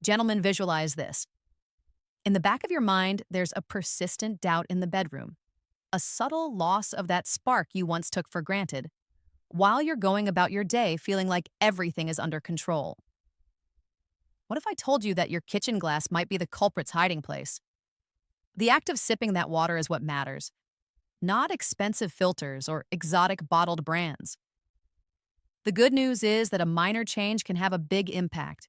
Gentlemen, visualize this. In the back of your mind, there's a persistent doubt in the bedroom, a subtle loss of that spark you once took for granted, while you're going about your day feeling like everything is under control. What if I told you that your kitchen glass might be the culprit's hiding place? The act of sipping that water is what matters, not expensive filters or exotic bottled brands. The good news is that a minor change can have a big impact.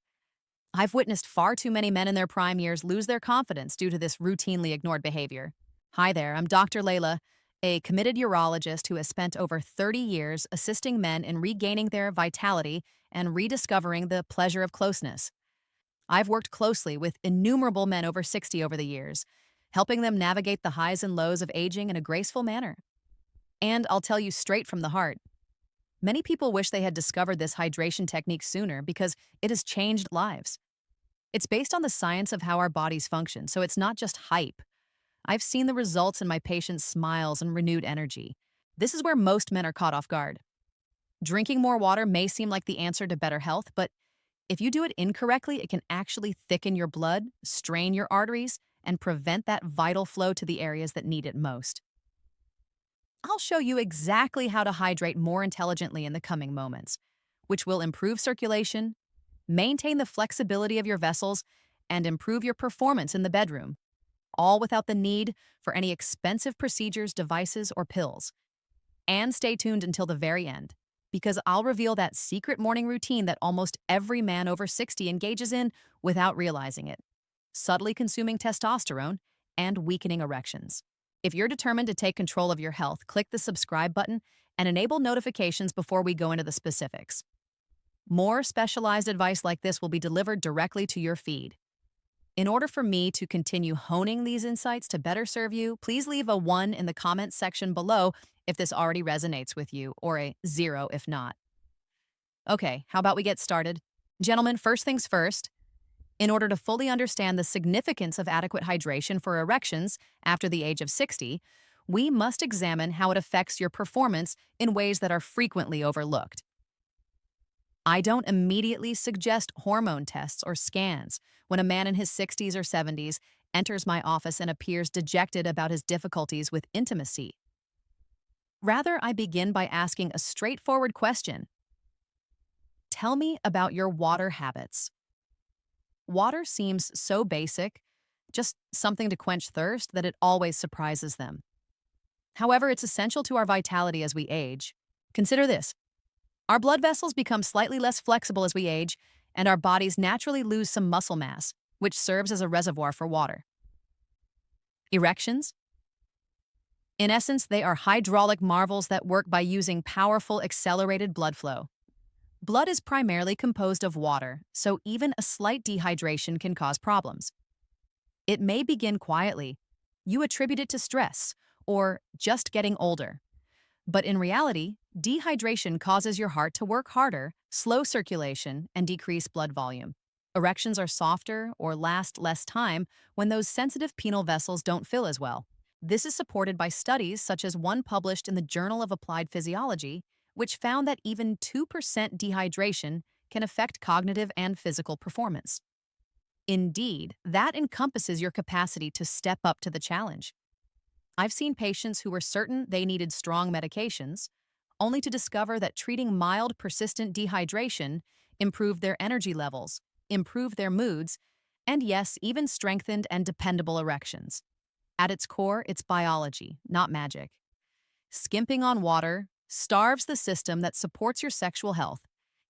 I've witnessed far too many men in their prime years lose their confidence due to this routinely ignored behavior. Hi there, I'm Dr. Leila, a committed urologist who has spent over 30 years assisting men in regaining their vitality and rediscovering the pleasure of closeness. I've worked closely with innumerable men over 60 over the years, helping them navigate the highs and lows of aging in a graceful manner. And I'll tell you straight from the heart, many people wish they had discovered this hydration technique sooner because it has changed lives. It's based on the science of how our bodies function, so it's not just hype. I've seen the results in my patients' smiles and renewed energy. This is where most men are caught off guard. Drinking more water may seem like the answer to better health, but if you do it incorrectly, it can actually thicken your blood, strain your arteries, and prevent that vital flow to the areas that need it most. I'll show you exactly how to hydrate more intelligently in the coming moments, which will improve circulation, maintain the flexibility of your vessels, and improve your performance in the bedroom, all without the need for any expensive procedures, devices, or pills. And stay tuned until the very end, because I'll reveal that secret morning routine that almost every man over 60 engages in without realizing it, subtly consuming testosterone and weakening erections. If you're determined to take control of your health, click the subscribe button and enable notifications before we go into the specifics. More specialized advice like this will be delivered directly to your feed. In order for me to continue honing these insights to better serve you, please leave a 1 in the comments section below if this already resonates with you, or a 0 if not. Okay, how about we get started? Gentlemen, first things first. In order to fully understand the significance of adequate hydration for erections after the age of 60, we must examine how it affects your performance in ways that are frequently overlooked. I don't immediately suggest hormone tests or scans when a man in his 60s or 70s enters my office and appears dejected about his difficulties with intimacy. Rather, I begin by asking a straightforward question. Tell me about your water habits. Water seems so basic, just something to quench thirst, that it always surprises them. However, it's essential to our vitality as we age. Consider this. Our blood vessels become slightly less flexible as we age, and our bodies naturally lose some muscle mass, which serves as a reservoir for water. Erections? In essence, they are hydraulic marvels that work by using powerful, accelerated blood flow. Blood is primarily composed of water, so even a slight dehydration can cause problems. It may begin quietly. You attribute it to stress or just getting older. But in reality, dehydration causes your heart to work harder, slow circulation, and decrease blood volume. Erections are softer or last less time when those sensitive penile vessels don't fill as well. This is supported by studies such as one published in the Journal of Applied Physiology, which found that even 2% dehydration can affect cognitive and physical performance. Indeed, that encompasses your capacity to step up to the challenge. I've seen patients who were certain they needed strong medications, only to discover that treating mild, persistent dehydration improved their energy levels, improved their moods, and yes, even strengthened and dependable erections. At its core, it's biology, not magic. Skimping on water starves the system that supports your sexual health,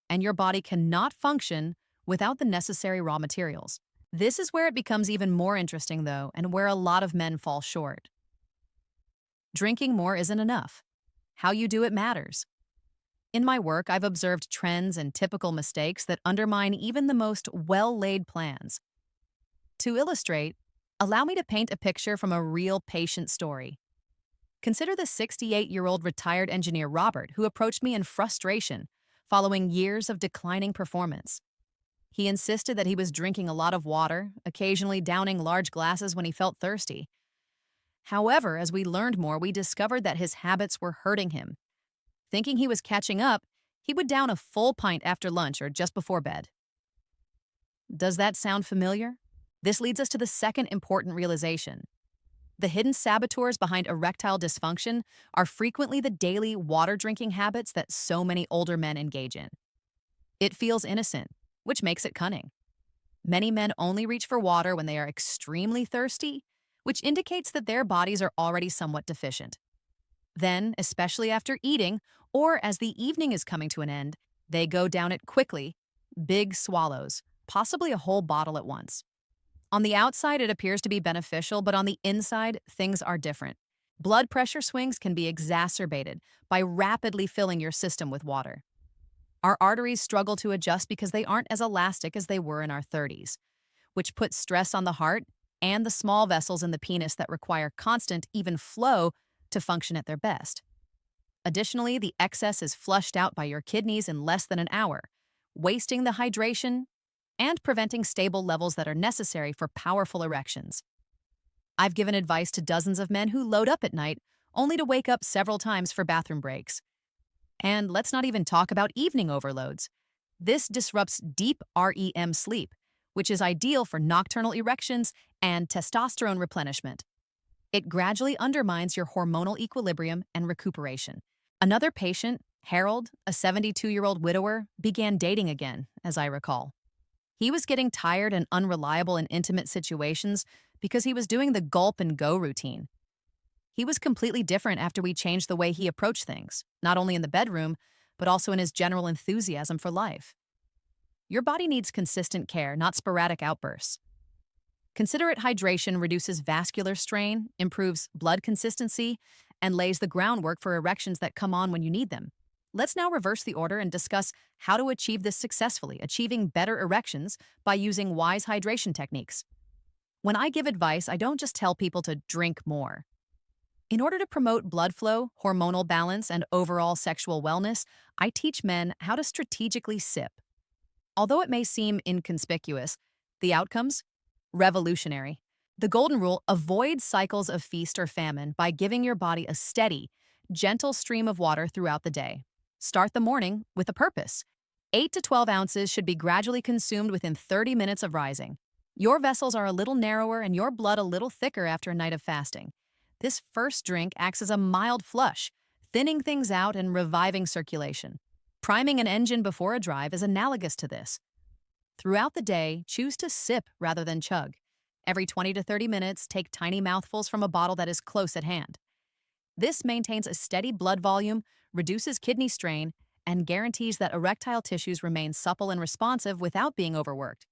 and your body cannot function without the necessary raw materials. This is where it becomes even more interesting, though, and where a lot of men fall short. Drinking more isn't enough. How you do it matters. In my work, I've observed trends and typical mistakes that undermine even the most well-laid plans. To illustrate, allow me to paint a picture from a real patient story. Consider the 68-year-old retired engineer Robert, who approached me in frustration following years of declining performance. He insisted that he was drinking a lot of water, occasionally downing large glasses when he felt thirsty. However, as we learned more, we discovered that his habits were hurting him. Thinking he was catching up, he would down a full pint after lunch or just before bed. Does that sound familiar? This leads us to the second important realization. The hidden saboteurs behind erectile dysfunction are frequently the daily water drinking habits that so many older men engage in. It feels innocent, which makes it cunning. Many men only reach for water when they are extremely thirsty, which indicates that their bodies are already somewhat deficient. Then, especially after eating, or as the evening is coming to an end, they go down it quickly, big swallows, possibly a whole bottle at once. On the outside, it appears to be beneficial, but on the inside, things are different. Blood pressure swings can be exacerbated by rapidly filling your system with water. Our arteries struggle to adjust because they aren't as elastic as they were in our 30s, which puts stress on the heart and the small vessels in the penis that require constant, even flow to function at their best. Additionally, the excess is flushed out by your kidneys in less than an hour, wasting the hydration and preventing stable levels that are necessary for powerful erections. I've given advice to dozens of men who load up at night only to wake up several times for bathroom breaks. And let's not even talk about evening overloads. This disrupts deep REM sleep, which is ideal for nocturnal erections and testosterone replenishment. It gradually undermines your hormonal equilibrium and recuperation. Another patient, Harold, a 72-year-old widower, began dating again, as I recall. He was getting tired and unreliable in intimate situations because he was doing the gulp and go routine. He was completely different after we changed the way he approached things, not only in the bedroom, but also in his general enthusiasm for life. Your body needs consistent care, not sporadic outbursts. Considerate hydration reduces vascular strain, improves blood consistency, and lays the groundwork for erections that come on when you need them. Let's now reverse the order and discuss how to achieve this successfully, achieving better erections by using wise hydration techniques. When I give advice, I don't just tell people to drink more. In order to promote blood flow, hormonal balance, and overall sexual wellness, I teach men how to strategically sip. Although it may seem inconspicuous, the outcomes? Revolutionary. The golden rule: avoid cycles of feast or famine by giving your body a steady, gentle stream of water throughout the day. Start the morning with a purpose. 8 to 12 ounces should be gradually consumed within 30 minutes of rising. Your vessels are a little narrower and your blood a little thicker after a night of fasting. This first drink acts as a mild flush, thinning things out and reviving circulation. Priming an engine before a drive is analogous to this. Throughout the day, choose to sip rather than chug. Every 20 to 30 minutes, take tiny mouthfuls from a bottle that is close at hand. This maintains a steady blood volume, reduces kidney strain, and guarantees that erectile tissues remain supple and responsive without being overworked.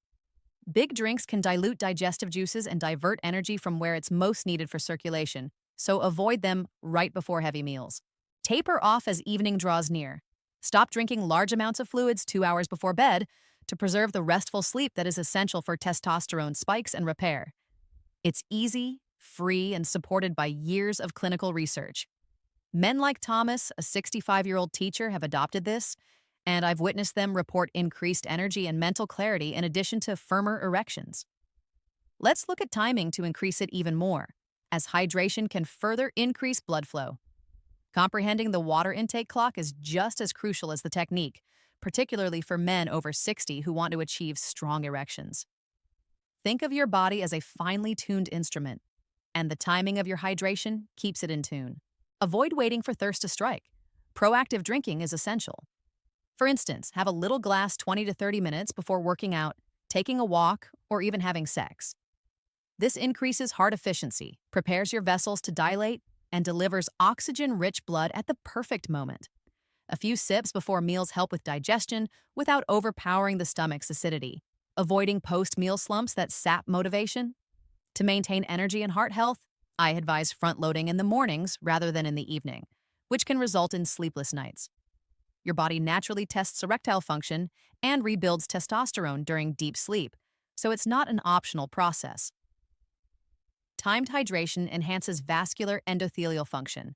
Big drinks can dilute digestive juices and divert energy from where it's most needed for circulation, so avoid them right before heavy meals. Taper off as evening draws near. Stop drinking large amounts of fluids 2 hours before bed to preserve the restful sleep that is essential for testosterone spikes and repair. It's easy, free, and supported by years of clinical research. Men like Thomas, a 65-year-old teacher, have adopted this, and I've witnessed them report increased energy and mental clarity in addition to firmer erections. Let's look at timing to increase it even more, as hydration can further increase blood flow. Comprehending the water intake clock is just as crucial as the technique, particularly for men over 60 who want to achieve strong erections. Think of your body as a finely tuned instrument, and the timing of your hydration keeps it in tune. Avoid waiting for thirst to strike. Proactive drinking is essential. For instance, have a little glass 20 to 30 minutes before working out, taking a walk, or even having sex. This increases heart efficiency, prepares your vessels to dilate, and delivers oxygen-rich blood at the perfect moment. A few sips before meals help with digestion without overpowering the stomach's acidity, avoiding post-meal slumps that sap motivation. To maintain energy and heart health, I advise front-loading in the mornings rather than in the evening, which can result in sleepless nights. Your body naturally tests erectile function and rebuilds testosterone during deep sleep, so it's not an optional process. Timed hydration enhances vascular endothelial function,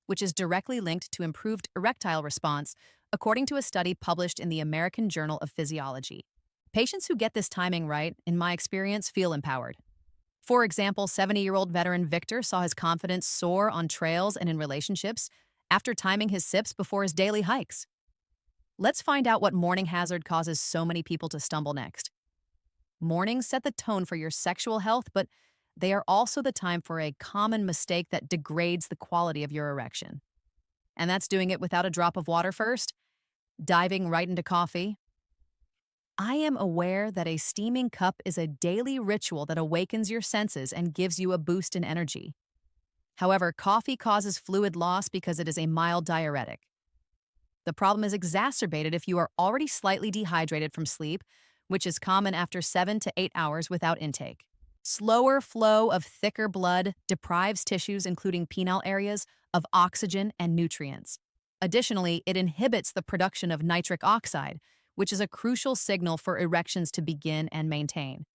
which is directly linked to improved erectile response, according to a study published in the American Journal of Physiology. Patients who get this timing right, in my experience, feel empowered. For example, 70-year-old veteran Victor saw his confidence soar on trails and in relationships after timing his sips before his daily hikes. Let's find out what morning hazard causes so many people to stumble next. Mornings set the tone for your sexual health, but they are also the time for a common mistake that degrades the quality of your erection. And that's doing it without a drop of water first, diving right into coffee. I am aware that a steaming cup is a daily ritual that awakens your senses and gives you a boost in energy. However, coffee causes fluid loss because it is a mild diuretic. The problem is exacerbated if you are already slightly dehydrated from sleep, which is common after 7 to 8 hours without intake. Slower flow of thicker blood deprives tissues, including penile areas, of oxygen and nutrients. Additionally, it inhibits the production of nitric oxide, which is a crucial signal for erections to begin and maintain.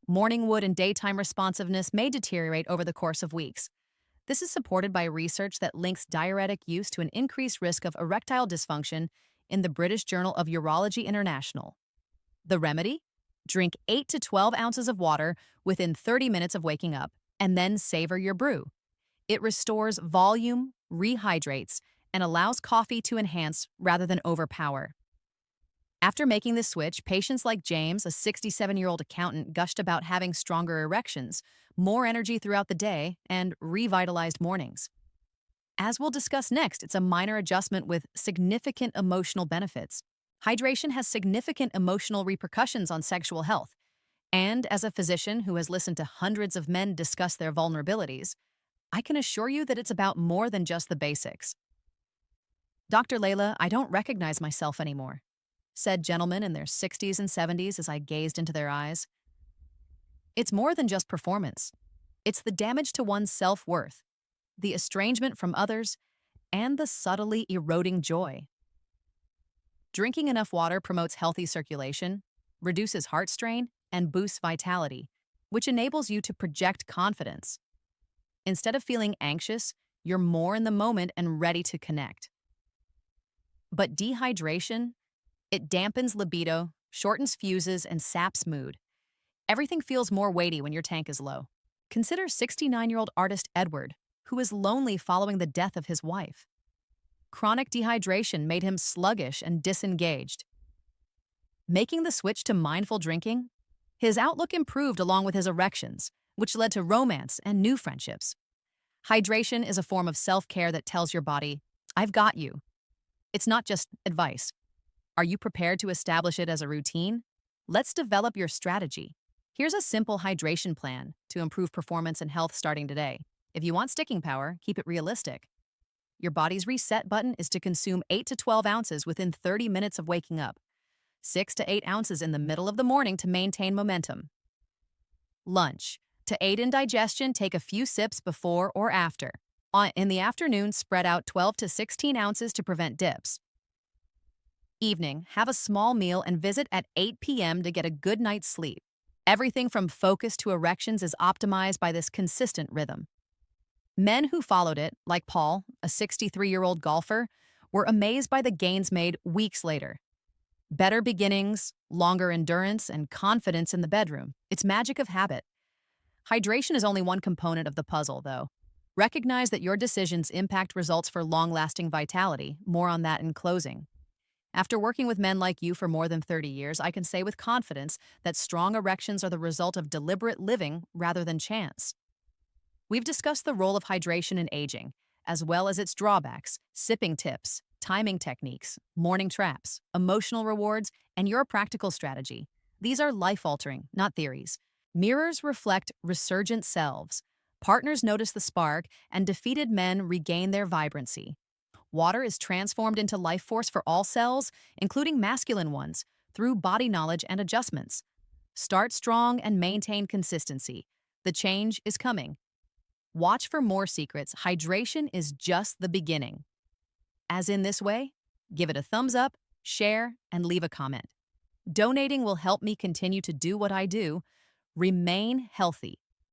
Morning wood and daytime responsiveness may deteriorate over the course of weeks. This is supported by research that links diuretic use to an increased risk of erectile dysfunction in the British Journal of Urology International. The remedy? Drink 8 to 12 ounces of water within 30 minutes of waking up, and then savor your brew. It restores volume, rehydrates, and allows coffee to enhance rather than overpower. After making this switch, patients like James, a 67-year-old accountant, gushed about having stronger erections, more energy throughout the day, and revitalized mornings. As we'll discuss next, it's a minor adjustment with significant emotional benefits. Hydration has significant emotional repercussions on sexual health. And as a physician who has listened to hundreds of men discuss their vulnerabilities, I can assure you that it's about more than just the basics. Dr. Leila, I don't recognize myself anymore, said gentlemen in their 60s and 70s as I gazed into their eyes. It's more than just performance. It's the damage to one's self-worth, the estrangement from others, and the subtly eroding joy. Drinking enough water promotes healthy circulation, reduces heart strain, and boosts vitality, which enables you to project confidence. Instead of feeling anxious, you're more in the moment and ready to connect. But dehydration, it dampens libido, shortens fuses, and saps mood. Everything feels more weighty when your tank is low. Consider 69-year-old artist Edward, who is lonely following the death of his wife. Chronic dehydration made him sluggish and disengaged. Making the switch to mindful drinking, his outlook improved along with his erections, which led to romance and new friendships. Hydration is a form of self-care that tells your body, I've got you. It's not just advice. Are you prepared to establish it as a routine? Let's develop your strategy. Here's a simple hydration plan to improve performance and health starting today. If you want sticking power, keep it realistic. Your body's reset button is to consume 8 to 12 ounces within 30 minutes of waking up, 6 to 8 ounces in the middle of the morning to maintain momentum. Lunch. To aid in digestion, take a few sips before or after. In the afternoon, spread out 12 to 16 ounces to prevent dips. Evening, have a small meal and visit at 8 p.m. to get a good night's sleep. Everything from focus to erections is optimized by this consistent rhythm. Men who followed it, like Paul, a 63-year-old golfer, were amazed by the gains made weeks later. Better beginnings, longer endurance, and confidence in the bedroom. It's magic of habit. Hydration is only one component of the puzzle, though. Recognize that your decisions impact results for long-lasting vitality. More on that in closing. After working with men like you for more than 30 years, I can say with confidence that strong erections are the result of deliberate living rather than chance. We've discussed the role of hydration in aging, as well as its drawbacks, sipping tips, timing techniques, morning traps, emotional rewards, and your practical strategy. These are life-altering, not theories. Mirrors reflect resurgent selves. Partners notice the spark, and defeated men regain their vibrancy. Water is transformed into life force for all cells, including masculine ones, through body knowledge and adjustments. Start strong and maintain consistency. The change is coming. Watch for more secrets. Hydration is just the beginning. As in this way, give it a thumbs up, share, and leave a comment. Donating will help me continue to do what I do. Remain healthy.